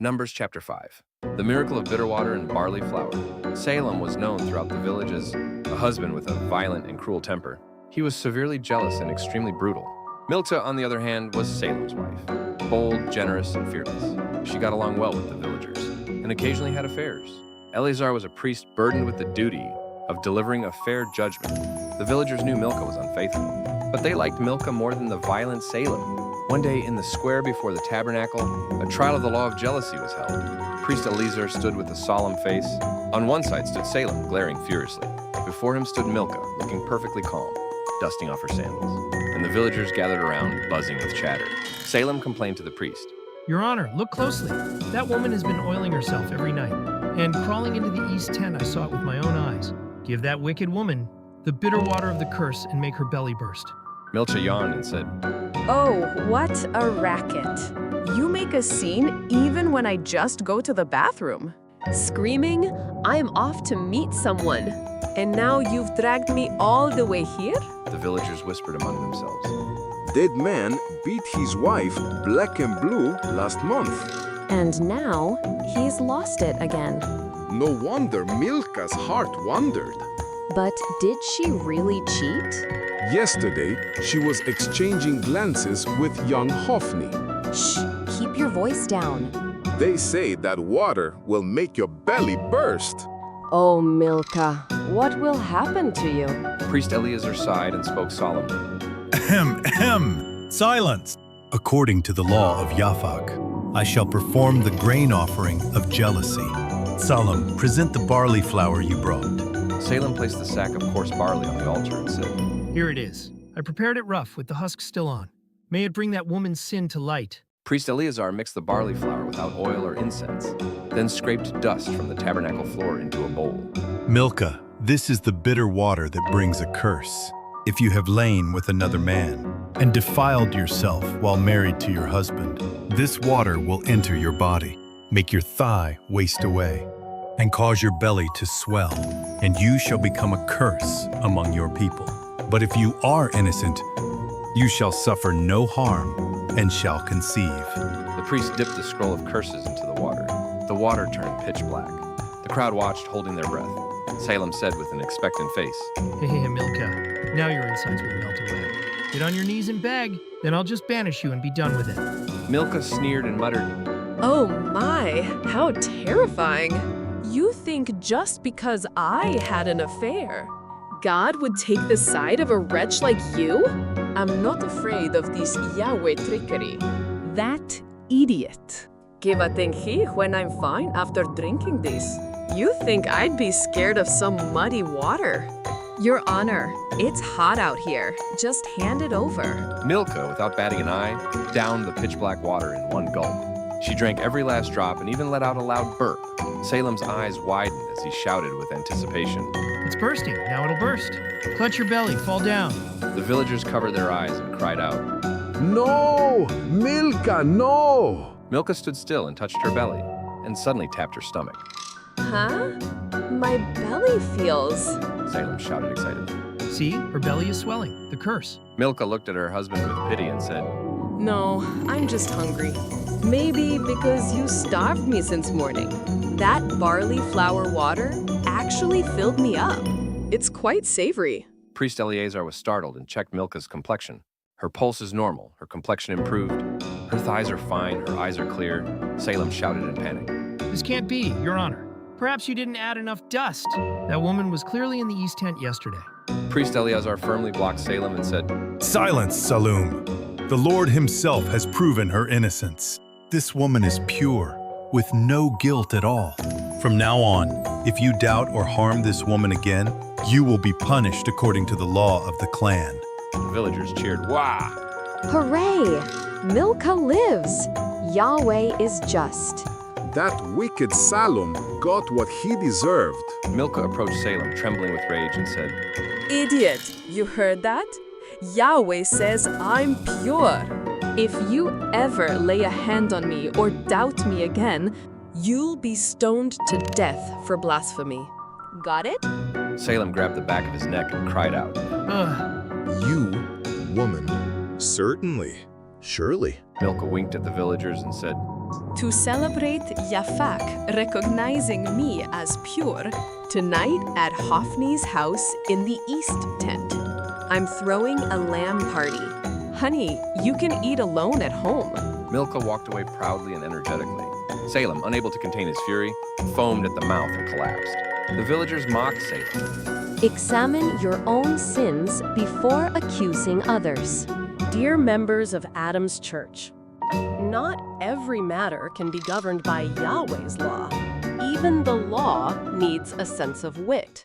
Numbers chapter 5. The miracle of bitter water and barley flour. Salum was known throughout the village as a husband with a violent and cruel temper. He was severely jealous and extremely brutal. Milka, on the other hand, was Salem's wife. Bold, generous, and fearless. She got along well with the villagers and occasionally had affairs. Eleazar was a priest burdened with the duty of delivering a fair judgment. The villagers knew Milka was unfaithful, but they liked Milka more than the violent Salem. One day in the square before the tabernacle, a trial of the law of jealousy was held. Priest Eleazar stood with a solemn face. On one side stood Salem, glaring furiously. Before him stood Milka, looking perfectly calm, dusting off her sandals. And the villagers gathered around, buzzing with chatter. Salem complained to the priest. Your Honor, look closely. That woman has been oiling herself every night, and crawling into the east tent, I saw it with my own eyes. Give that wicked woman the bitter water of the curse and make her belly burst. Milka yawned and said, Oh, what a racket. You make a scene even when I just go to the bathroom. Screaming, I'm off to meet someone. And now you've dragged me all the way here? The villagers whispered among themselves. Dead man beat his wife black and blue last month. And now he's lost it again. No wonder Milka's heart wandered. But did she really cheat? Yesterday, she was exchanging glances with young Hophni. Shh, keep your voice down. They say that water will make your belly burst. Oh, Milka, what will happen to you? Priest Eleazar sighed and spoke solemnly. Ahem. Silence! According to the law of Yapak, I shall perform the grain offering of jealousy. Salum, present the barley flour you brought. Salem placed the sack of coarse barley on the altar and said, Here it is. I prepared it rough with the husk still on. May it bring that woman's sin to light. Priest Eleazar mixed the barley flour without oil or incense, then scraped dust from the tabernacle floor into a bowl. Milka, this is the bitter water that brings a curse. If you have lain with another man and defiled yourself while married to your husband, this water will enter your body, make your thigh waste away, and cause your belly to swell, and you shall become a curse among your people. But if you are innocent, you shall suffer no harm and shall conceive. The priest dipped the scroll of curses into the water. The water turned pitch black. The crowd watched, holding their breath. Salem said with an expectant face, Hey, Milka, now your insides will melt away. Get on your knees and beg, then I'll just banish you and be done with it. Milka sneered and muttered, Oh my, how terrifying. You think just because I had an affair, God would take the side of a wretch like you? I'm not afraid of this Yahweh trickery. That idiot. Give a thingy when I'm fine after drinking this. You think I'd be scared of some muddy water? Your Honor, it's hot out here. Just hand it over. Milka, without batting an eye, downed the pitch black water in one gulp. She drank every last drop and even let out a loud burp. Salem's eyes widened as he shouted with anticipation. It's bursting. Now it'll burst. Clutch your belly. Fall down. The villagers covered their eyes and cried out. No! Milka, no! Milka stood still and touched her belly, and suddenly tapped her stomach. Huh? My belly feels. Salem shouted excitedly. See, her belly is swelling. The curse. Milka looked at her husband with pity and said, No, I'm just hungry. Maybe because you starved me since morning. That barley flour water actually filled me up. It's quite savory. Priest Eleazar was startled and checked Milka's complexion. Her pulse is normal, her complexion improved, her thighs are fine, her eyes are clear. Salem shouted in panic. This can't be, Your Honor. Perhaps you didn't add enough dust. That woman was clearly in the east tent yesterday. Priest Eleazar firmly blocked Salem and said, Silence, Salum. The Lord himself has proven her innocence. This woman is pure, with no guilt at all. From now on, if you doubt or harm this woman again, you will be punished according to the law of the clan. The villagers cheered, Wah! Hooray! Milka lives! Yahweh is just. That wicked Salum got what he deserved. Milka approached Salem, trembling with rage, and said, Idiot, you heard that? Yahweh says I'm pure. If you ever lay a hand on me or doubt me again, you'll be stoned to death for blasphemy. Got it? Salem grabbed the back of his neck and cried out. Ugh. You, woman, certainly. Surely. Milka winked at the villagers and said, To celebrate Yapak recognizing me as pure, tonight at Hophni's house in the East tent, I'm throwing a lamb party. Honey, you can eat alone at home. Milka walked away proudly and energetically. Salum, unable to contain his fury, foamed at the mouth and collapsed. The villagers mocked Salum. Examine your own sins before accusing others. Dear members of Adam's church, not every matter can be governed by Yahweh's law. Even the law needs a sense of wit.